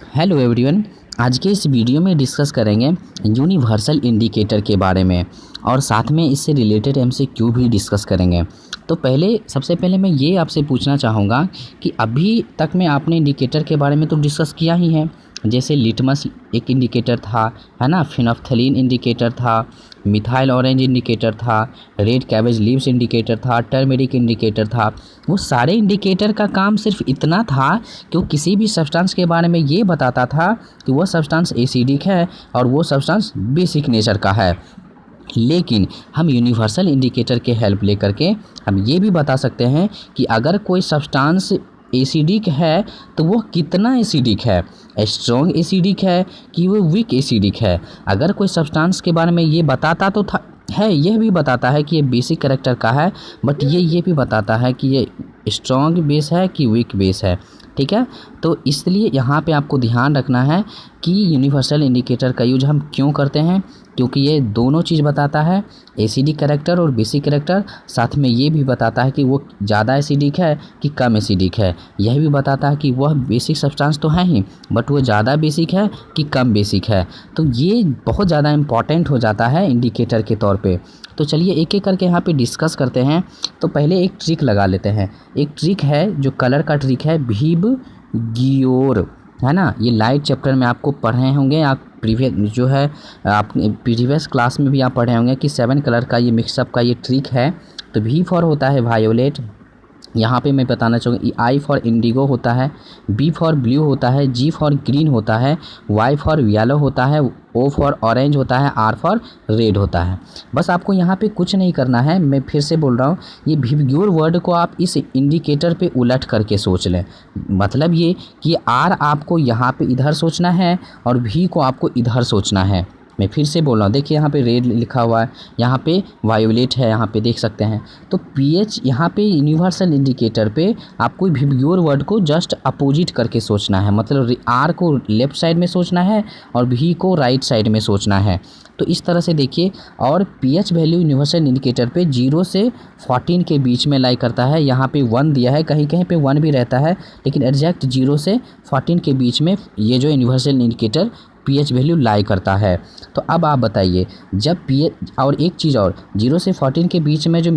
Hello everyone. आज के इस वीडियो में डिस्कस करेंगे यूनिवर्सल इंडिकेटर के बारे में और साथ में इससे रिलेटेड एमसीक्यू भी डिस्कस करेंगे। तो सबसे पहले मैं ये आपसे पूछना चाहूँगा कि अभी तक में आपने इंडिकेटर के बारे में तो डिस्कस किया ही है, जैसे लिटमस एक इंडिकेटर था, है ना, फिनोल्फ्थलीन इंडिकेटर था, मिथाइल ऑरेंज इंडिकेटर था, रेड कैबेज लीव्स इंडिकेटर था, टर्मेरिक इंडिकेटर था। वो सारे इंडिकेटर का काम सिर्फ इतना था कि वो किसी भी सब्सटेंस के बारे में ये बताता था कि वो सब्सटेंस एसिडिक है और वो सब्सटेंस बेसिक नेचर का है। लेकिन हम यूनिवर्सल इंडिकेटर के हेल्प लेकर के हम ये भी बता सकते हैं कि अगर कोई सब्सटेंस एसिडिक है तो वो कितना एसिडिक है, स्ट्रॉन्ग एसिडिक है कि वो वीक एसिडिक है। अगर कोई सब्सटेंस के बारे में ये बताता तो था है, यह भी बताता है कि ये बेसिक कैरेक्टर का है, बट ये भी बताता है कि ये स्ट्रॉन्ग बेस है कि वीक बेस है। ठीक है, तो इसलिए यहाँ पे आपको ध्यान रखना है कि यूनिवर्सल इंडिकेटर का यूज हम क्यों करते हैं, क्योंकि ये दोनों चीज़ बताता है, एसिडिक कैरेक्टर और बेसिक कैरेक्टर। साथ में ये भी बताता है कि वो ज़्यादा एसिडिक है कि कम एसिडिक है। यह भी बताता है कि वह बेसिक सब्सटेंस तो है ही, बट वो ज़्यादा बेसिक है कि कम बेसिक है। तो ये बहुत ज़्यादा इम्पॉर्टेंट हो जाता है इंडिकेटर के तौर पे। तो चलिए एक एक करके यहाँ पे डिस्कस करते हैं। तो पहले एक ट्रिक लगा लेते हैं। एक ट्रिक है जो कलर का ट्रिक है, वीब गियोर, है ना। ये लाइट चैप्टर में आपको पढ़े होंगे, आप प्रीवियस क्लास में भी आप पढ़े होंगे कि 7 कलर का ये मिक्सअप का ये ट्रिक है। तो वी फॉर होता है वायोलेट, यहाँ पे मैं बताना चाहूँगा आई फॉर इंडिगो होता है, बी फॉर ब्लू होता है, जी फॉर ग्रीन होता है, वाई फॉर येलो होता है, ओ फॉर ऑरेंज होता है, आर फॉर रेड होता है। बस आपको यहाँ पे कुछ नहीं करना है। मैं फिर से बोल रहा हूँ, ये विब्ग्योर वर्ड को आप इस इंडिकेटर पे उलट करके सोच लें। मतलब ये कि आर आपको यहाँ पे इधर सोचना है और भी को आपको इधर सोचना है। मैं फिर से बोल रहा हूँ, देखिए यहाँ पे रेड लिखा हुआ है, यहाँ पे वायोलेट है, यहाँ पे देख सकते हैं। तो पीएच यहाँ पे यूनिवर्सल इंडिकेटर पे आपको विब्ग्योर वर्ड को जस्ट अपोजिट करके सोचना है। मतलब आर को लेफ़्ट साइड में सोचना है और भी को राइट साइड में सोचना है। तो इस तरह से देखिए। और पीएच वैल्यू यूनिवर्सल इंडिकेटर पे 0 से 14 के बीच में लाई करता है। यहाँ पे 1 दिया है, कहीं कहीं पे 1 भी रहता है, लेकिन एग्जैक्ट 0 से 14 के बीच में ये जो यूनिवर्सल इंडिकेटर पीएच वैल्यू लाई करता है। तो अब आप बताइए, जब पीएच और एक चीज़ और 0 से 14 के बीच में जो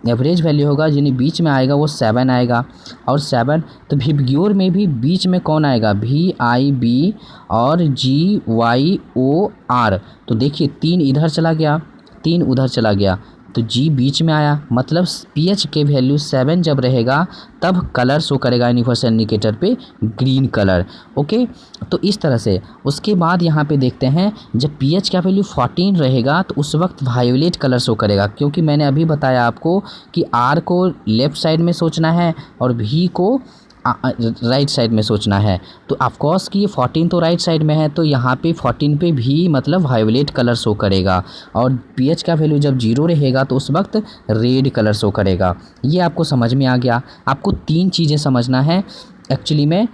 एवरेज वैल्यू होगा, यानी बीच में आएगा, वो 7 आएगा। और 7 तो विब्ग्योर में भी बीच में कौन आएगा, VIB और GYOR। तो देखिए 3 इधर चला गया, 3 उधर चला गया, तो जी बीच में आया। मतलब पीएच के वैल्यू 7 जब रहेगा तब कलर शो करेगा यूनिवर्सल इंडिकेटर पे ग्रीन कलर। ओके, तो इस तरह से। उसके बाद यहाँ पे देखते हैं, जब पीएच का वैल्यू 14 रहेगा तो उस वक्त वायोलेट कलर शो करेगा, क्योंकि मैंने अभी बताया आपको कि आर को लेफ़्ट साइड में सोचना है और भी को राइट साइड में सोचना है। तो ऑफकोर्स कि ये 14 तो राइट साइड में है, तो यहाँ पे 14 पे भी मतलब वायोलेट कलर शो करेगा। और पीएच का वैल्यू जब 0 रहेगा तो उस वक्त रेड कलर शो करेगा। ये आपको समझ में आ गया। आपको 3 चीज़ें समझना है एक्चुअली में।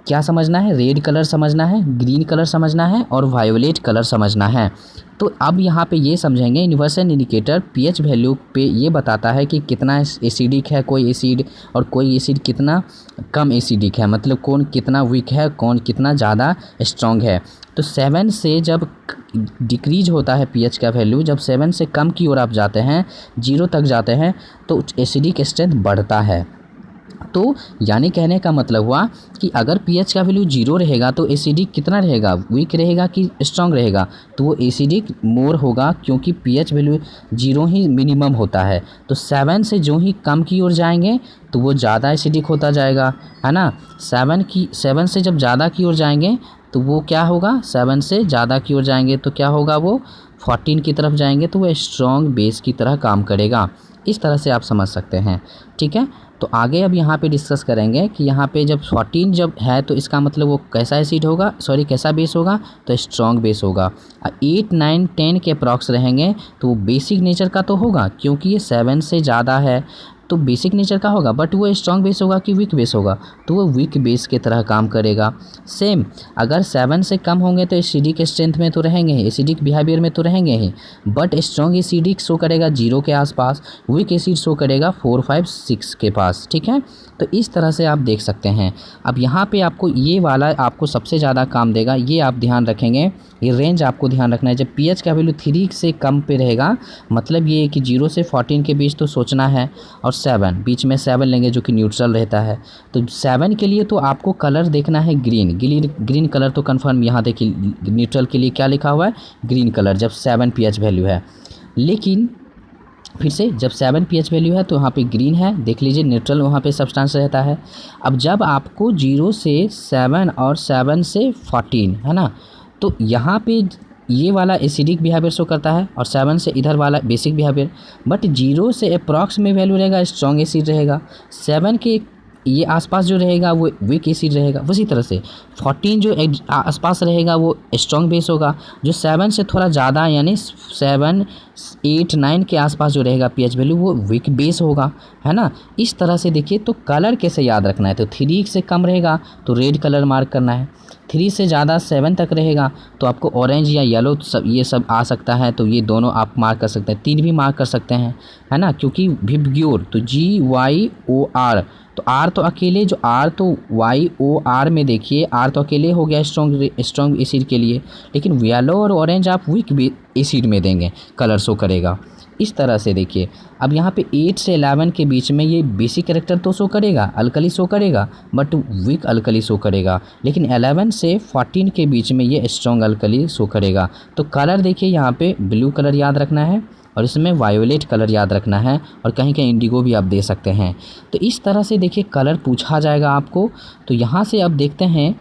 क्या समझना है, रेड कलर समझना है, ग्रीन कलर समझना है और वायोलेट कलर समझना है। तो अब यहाँ पे ये समझेंगे, यूनिवर्सल इंडिकेटर पीएच वैल्यू पे ये बताता है कि कितना एसिडिक है कोई एसिड और कोई एसिड कितना कम एसिडिक है, मतलब कौन कितना वीक है, कौन कितना ज़्यादा स्ट्रॉन्ग है। तो 7 से जब डिक्रीज होता है पीएच का वैल्यू, जब 7 से कम की ओर आप जाते हैं, 0 तक जाते हैं, तो एसिडिक स्ट्रेंथ बढ़ता है। तो यानी कहने का मतलब हुआ कि अगर पीएच का वैल्यू 0 रहेगा तो एसिडिक कितना रहेगा, वीक रहेगा कि स्ट्रॉन्ग रहेगा, तो वो एसिडिक मोर होगा, क्योंकि पीएच वैल्यू 0 ही मिनिमम होता है। तो 7 से जो ही कम की ओर जाएंगे तो वो ज़्यादा एसिडिक होता जाएगा, है ना। 7 से जब ज़्यादा की ओर जाएंगे तो वो क्या होगा, 7 से ज़्यादा की ओर जाएंगे तो क्या होगा, वो 14 की तरफ जाएंगे तो वो स्ट्रॉन्ग बेस की तरह काम करेगा। इस तरह से आप समझ सकते हैं। ठीक है, तो आगे अब यहाँ पे डिस्कस करेंगे कि यहाँ पे जब 14 जब है तो इसका मतलब वो कैसा एसिड होगा, कैसा बेस होगा, तो स्ट्रॉन्ग बेस होगा। 8, 9, 10 के अप्रॉक्स रहेंगे तो वो बेसिक नेचर का तो होगा, क्योंकि ये 7 से ज़्यादा है तो बेसिक नेचर का होगा, बट वो स्ट्रॉन्ग बेस होगा कि वीक बेस होगा, तो वो वीक बेस की तरह काम करेगा। सेम अगर 7 से कम होंगे तो एसिडिक स्ट्रेंथ में तो रहेंगे ही, एसिडिक बिहेवियर में तो रहेंगे ही, बट स्ट्रॉन्ग एसिडिक शो करेगा 0 के आसपास, वीक एसिड शो करेगा 4, 5, 6 के पास। ठीक है, तो इस तरह से आप देख सकते हैं। अब यहाँ पे आपको ये वाला आपको सबसे ज़्यादा काम देगा, ये आप ध्यान रखेंगे, ये रेंज आपको ध्यान रखना है। जब पीएच का वैल्यू 3 से कम पे रहेगा, मतलब ये कि 0 से 14 के बीच तो सोचना है, और 7 बीच में 7 लेंगे जो कि न्यूट्रल रहता है। तो 7 के लिए तो आपको कलर देखना है ग्रीन कलर। तो कन्फर्म यहाँ देखिए न्यूट्रल के लिए क्या लिखा हुआ है, ग्रीन कलर, जब 7 पीएच वैल्यू है। लेकिन फिर से जब 7 पीएच वैल्यू है तो वहाँ पे ग्रीन है, देख लीजिए न्यूट्रल वहाँ पे सब्सटेंस रहता है। अब जब आपको 0 से 7 और 7 से 14 है ना, तो यहाँ पे ये वाला एसिडिक बिहेवियर शो करता है और 7 से इधर वाला बेसिक बिहेवियर। बट 0 से अप्रॉक्स में वैल्यू रहेगा स्ट्रॉन्ग एसिड रहेगा, 7 के ये आसपास जो रहेगा वो वीक एसिड रहेगा। उसी तरह से 14 जो आसपास रहेगा वो स्ट्रॉन्ग बेस होगा, जो 7 से थोड़ा ज़्यादा यानी 7, 8, 9 के आसपास जो रहेगा पीएच वैल्यू वो वीक बेस होगा, है ना। इस तरह से देखिए तो कलर कैसे याद रखना है, तो 3 से कम रहेगा तो रेड कलर मार्क करना है, 3 से ज़्यादा 7 तक रहेगा तो आपको ऑरेंज या येलो ये सब आ सकता है, तो ये दोनों आप मार्क कर सकते हैं, 3 भी मार्क कर सकते हैं, है ना। क्योंकि विबग्योर तो GYOR, तो आर तो अकेले, जो आर तो YOR में देखिए आर तो अकेले हो गया स्ट्रॉन्ग एसिड के लिए, लेकिन येलो और ऑरेंज आप वीक एसिड में देंगे, कलर शो करेगा। इस तरह से देखिए अब यहाँ पे 8 से 11 के बीच में ये बेसिक कैरेक्टर तो शो करेगा, अल्कली शो करेगा, बट वीक अल्कली शो करेगा। लेकिन 11 से 14 के बीच में ये स्ट्रॉन्ग अल्कली शो करेगा। तो कलर देखिए यहाँ पे ब्लू कलर याद रखना है और इसमें वायोलेट कलर याद रखना है, और कहीं कहीं इंडिगो भी आप दे सकते हैं। तो इस तरह से देखिए कलर पूछा जाएगा आपको। तो यहाँ से अब देखते हैं,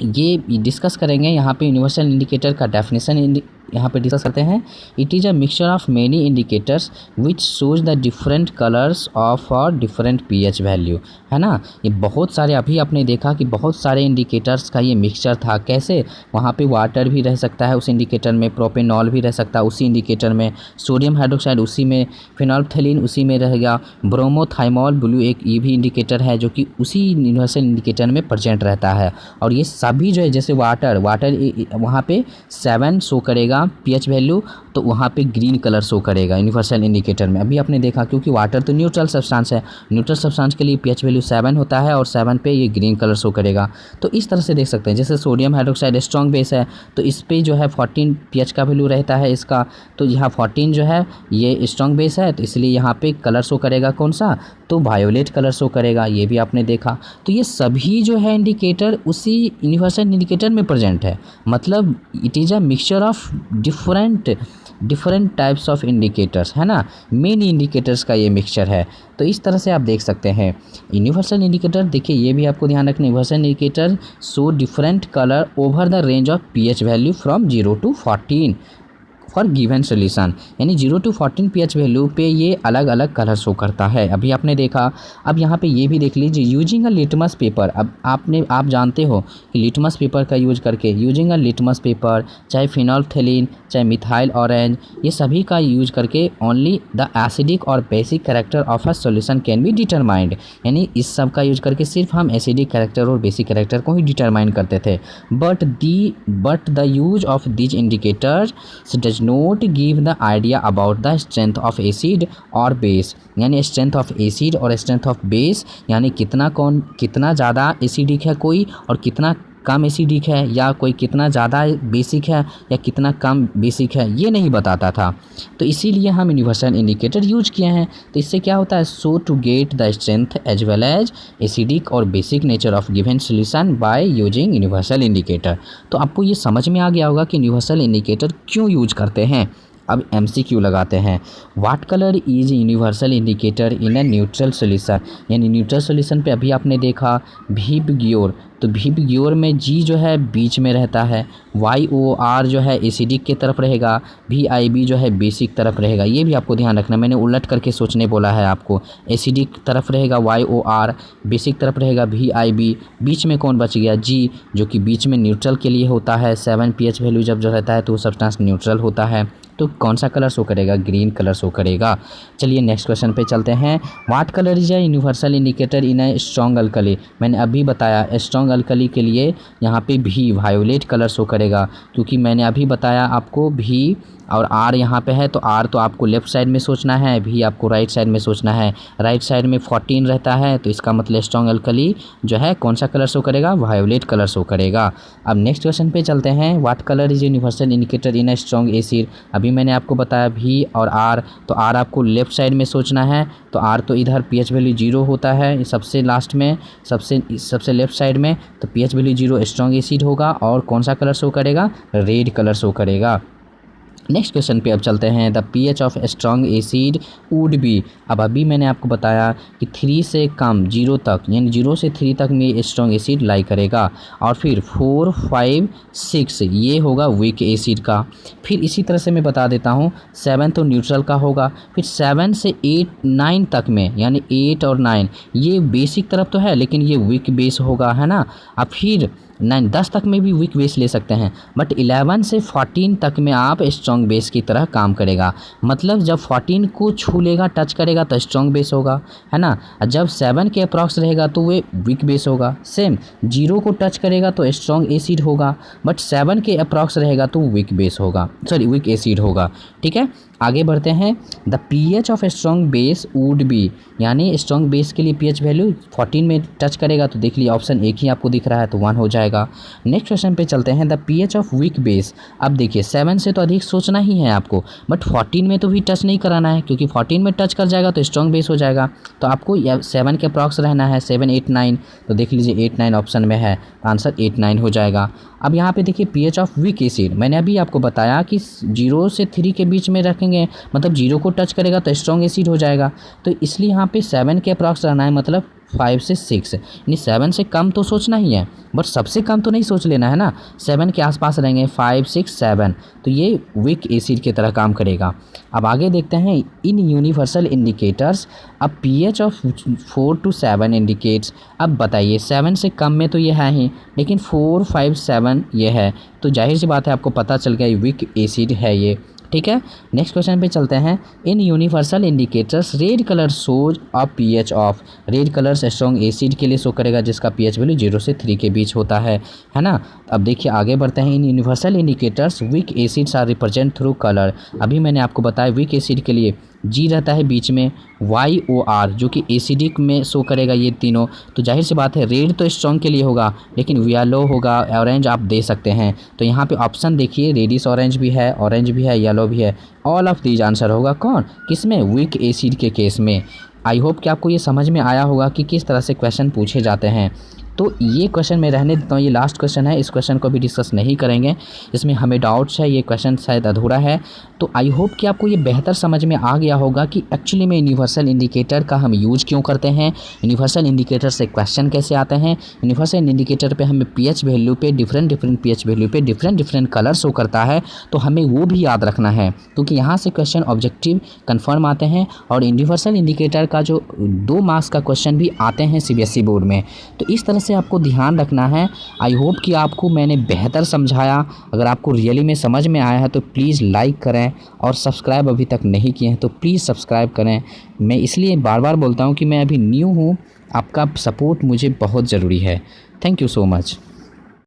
ये डिस्कस करेंगे यहाँ पे यूनिवर्सल इंडिकेटर का डेफिनेशन यहाँ पे डिस्कस करते हैं। It is a mixture of many indicators which shows the different colours of for different pH value, है ना। ये बहुत सारे, अभी आपने देखा कि बहुत सारे इंडिकेटर्स का ये मिक्सचर था। कैसे, वहाँ पे वाटर भी रह सकता है उस इंडिकेटर में, प्रोपेनॉल भी रह सकता है उसी इंडिकेटर में, सोडियम हाइड्रोक्साइड उसी में, फिनोल्फथलीन उसी में रहेगा, ब्रोमोथाइमॉल ब्लू एक ये भी इंडिकेटर है जो कि उसी यूनिवर्सल इंडिकेटर में प्रेजेंट रहता है। और ये सभी जो है, जैसे वाटर वहाँ पे 7 शो करेगा पीएच वैल्यू, तो वहाँ पे ग्रीन कलर शो करेगा यूनिवर्सल इंडिकेटर में। अभी आपने देखा क्योंकि वाटर तो न्यूट्रल सब्सटेंस है, न्यूट्रल सब्सटेंस के लिए पीएच वैल्यू 7 होता है और 7 पे ये ग्रीन कलर शो करेगा। तो इस तरह से देख सकते हैं, जैसे सोडियम हाइड्रोक्साइड स्ट्रॉन्ग बेस है तो इस पर जो है 14 पीएच का वैल्यू रहता है इसका, तो यहाँ 14 जो है ये स्ट्रॉन्ग बेस है, तो इसलिए यहाँ पे कलर शो करेगा कौन सा, तो वायोलेट कलर शो करेगा। ये भी आपने देखा। तो ये सभी जो है इंडिकेटर उसी यूनिवर्सल इंडिकेटर में प्रेजेंट है, मतलब it is a mixture of different types of indicators, है ना। मेन इंडिकेटर्स का ये मिक्सचर है। तो इस तरह से आप देख सकते हैं यूनिवर्सल इंडिकेटर। देखिए ये भी आपको ध्यान रखना, universal indicator show different colour over the range of pH value from 0 to 14 for given solution, यानी 0 to 14 पीएच वैल्यू पे ये अलग अलग कलर शो करता है। अभी आपने देखा। अब यहाँ पे ये भी देख लीजिए, यूजिंग अ लिटमस पेपर। अब आप जानते हो कि लिटमस पेपर का यूज करके, यूजिंग अ लिटमस पेपर, चाहे फिनोल्फथलीन, चाहे मिथाइल ऑरेंज, ये सभी का यूज करके ओनली द एसिडिक और basic character of a solution can be determined, यानी इस सब का यूज करके सिर्फ हम एसिडिक कैरेक्टर और बेसिक कैरेक्टर को ही डिटरमाइन करते थे। But the use of these indicators does note give the idea about the strength of acid और बेस, यानी स्ट्रेंथ ऑफ एसिड और स्ट्रेंथ ऑफ बेस, यानी कितना ज़्यादा एसिडिक है कोई और कितना कम एसिडिक है, या कोई कितना ज़्यादा बेसिक है या कितना कम बेसिक है, ये नहीं बताता था। तो इसीलिए हम यूनिवर्सल इंडिकेटर यूज किए हैं। तो इससे क्या होता है, so to get the strength as well as acidic और basic nature of given solution by using universal indicator. तो आपको ये समझ में आ गया होगा कि यूनिवर्सल इंडिकेटर क्यों यूज करते हैं। अब MCQ लगाते हैं। What colour is universal indicator in a neutral solution, यानी न्यूट्रल सोल्यूशन पे अभी आपने देखा विबग्योर, तो विबग्योर में G जो है बीच में रहता है, YOR जो है एसिडिक के तरफ रहेगा, VIB जो है बेसिक तरफ रहेगा। ये भी आपको ध्यान रखना, मैंने उलट करके सोचने बोला है आपको। एसिडिक तरफ रहेगा YOR, बेसिक तरफ रहेगा VIB, बीच में कौन बच गया, G, जो कि बीच में न्यूट्रल के लिए होता है। 7 pH वैल्यू जब जो रहता है तो वो सब्सटेंस न्यूट्रल होता है। तो कौन सा कलर शो करेगा, ग्रीन कलर शो करेगा। चलिए नेक्स्ट क्वेश्चन पे चलते हैं। What colour is a universal indicator in a strong alkali, मैंने अभी बताया स्ट्रॉन्ग अल्कली के लिए यहाँ पे भी वायोलेट कलर शो करेगा, क्योंकि मैंने अभी बताया आपको भी और आर यहाँ पे है, तो आर तो आपको लेफ्ट साइड में सोचना है, भी आपको राइट साइड में सोचना है। राइट साइड में 14 रहता है, तो इसका मतलब स्ट्रॉन्ग अल्कली जो है कौन सा कलर शो करेगा, वायोलेट कलर शो करेगा। अब नेक्स्ट क्वेश्चन पे चलते हैं, what colour is universal indicator in a strong acid. अभी मैंने आपको बताया भी और आर, तो आर आपको लेफ्ट साइड में सोचना है, तो आर तो इधर pH वैल्यू 0 होता है सबसे लास्ट में, सबसे लेफ्ट साइड में, तो pH वैल्यू 0 स्ट्रॉन्ग एसिड होगा और कौन सा कलर शो करेगा, रेड कलर शो करेगा। नेक्स्ट क्वेश्चन पे अब चलते हैं, the pH of strong acid would be. अब अभी मैंने आपको बताया कि 3 से कम 0 तक, यानी 0 से 3 तक में स्ट्रॉन्ग एसिड लाई करेगा, और फिर 4, 5, 6 ये होगा वीक एसिड का। फिर इसी तरह से मैं बता देता हूँ 7 तो न्यूट्रल का होगा, फिर 7 से 8, 9 तक में, यानी 8 और 9 ये बेसिक तरफ तो है लेकिन ये वीक बेस होगा, है ना। अब फिर 9, 10 तक में भी वीक बेस ले सकते हैं, बट 11 से 14 तक में आप स्ट्रॉन्ग बेस की तरह काम करेगा। मतलब जब 14 को छू लेगा, टच करेगा तो स्ट्रॉन्ग बेस होगा, है ना। जब 7 के अप्रॉक्स रहेगा तो वे वीक बेस होगा। सेम 0 को टच करेगा तो स्ट्रॉन्ग एसिड होगा, बट 7 के अप्रॉक्स रहेगा तो वीक बेस होगा, सॉरी वीक एसिड होगा। ठीक है, आगे बढ़ते हैं, the pH of strong base would be, यानी स्ट्रॉन्ग बेस के लिए pH वैल्यू 14 में टच करेगा, तो देख लीजिए ऑप्शन एक ही आपको दिख रहा है, तो 1 हो जाएगा। नेक्स्ट क्वेश्चन पे चलते हैं, the pH of weak base. अब देखिए 7 से तो अधिक सोचना ही है आपको, बट 14 में तो भी टच नहीं कराना है, क्योंकि 14 में टच कर जाएगा तो स्ट्रॉन्ग बेस हो जाएगा, तो आपको 7 के अप्रॉक्स रहना है, 7, 8, 9, तो देख लीजिए 8, 9 ऑप्शन में है, आंसर 8, 9 हो जाएगा। अब यहाँ पे देखिए pH ऑफ वीक एसिड, मैंने अभी आपको बताया कि 0 से 3 के बीच में रखेंगे, मतलब 0 को टच करेगा तो स्ट्रॉन्ग एसिड हो जाएगा, तो इसलिए यहाँ पे 7 के अप्रॉक्स रहना है, मतलब 5 से 6, यानी 7 से कम तो सोचना ही है, बट सबसे कम तो नहीं सोच लेना है ना, 7 के आसपास रहेंगे, 5, 6, 7, तो ये वीक एसिड की तरह काम करेगा। अब आगे देखते हैं, इन यूनिवर्सल इंडिकेटर्स, अब pH ऑफ 4 to 7 इंडिकेट्स। अब बताइए 7 से कम में तो ये है ही, लेकिन 4, 5, 7 ये है, तो जाहिर सी बात है आपको पता चल गया वीक एसिड है ये। ठीक है, नेक्स्ट क्वेश्चन पे चलते हैं, in universal indicators red colour shows off pH off. Red colour strong acid के लिए शो करेगा जिसका pH वैल्यू 0 से 3 के बीच होता है ना। अब देखिए आगे बढ़ते हैं, in universal indicators weak acids are represent through colour. अभी मैंने आपको बताया वीक एसिड के लिए G रहता है बीच में, YOR जो कि एसिडिक में शो करेगा ये तीनों, तो जाहिर सी बात है रेड तो स्ट्रॉन्ग के लिए होगा, लेकिन येलो होगा, ऑरेंज आप दे सकते हैं, तो यहाँ पे ऑप्शन देखिए रेडिश ऑरेंज भी है, ऑरेंज भी है, येलो भी है, ऑल ऑफ दीज आंसर होगा कौन, किसमें, वीक एसिड के केस में। आई होप कि आपको ये समझ में आया होगा कि किस तरह से क्वेश्चन पूछे जाते हैं। तो ये क्वेश्चन मैं रहने देता हूँ, ये लास्ट क्वेश्चन है, इस क्वेश्चन को भी डिस्कस नहीं करेंगे, इसमें हमें डाउट्स है, ये क्वेश्चन शायद अधूरा है। तो आई होप कि आपको ये बेहतर समझ में आ गया होगा कि एक्चुअली में यूनिवर्सल इंडिकेटर का हम यूज क्यों करते हैं, यूनिवर्सल इंडिकेटर से क्वेश्चन कैसे आते हैं, यूनिवर्सल इंडिकेटर पे हमें pH वैल्यू पे डिफरेंट pH वैल्यू पे डिफरेंट कलर शो करता है, तो हमें वो भी याद रखना है, क्योंकि यहाँ से क्वेश्चन ऑब्जेक्टिव कन्फर्म आते हैं, और यूनिवर्सल इंडिकेटर का जो 2 मार्क्स का क्वेश्चन भी आते हैं CBSE बोर्ड में, तो इस तरह से आपको ध्यान रखना है। आई होप कि आपको मैंने बेहतर समझाया। अगर आपको रियली में समझ में आया है तो प्लीज़ लाइक करें, और सब्सक्राइब अभी तक नहीं किए हैं तो प्लीज़ सब्सक्राइब करें। मैं इसलिए बार बार बोलता हूं कि मैं अभी न्यू हूं, आपका सपोर्ट मुझे बहुत ज़रूरी है। Thank you so much.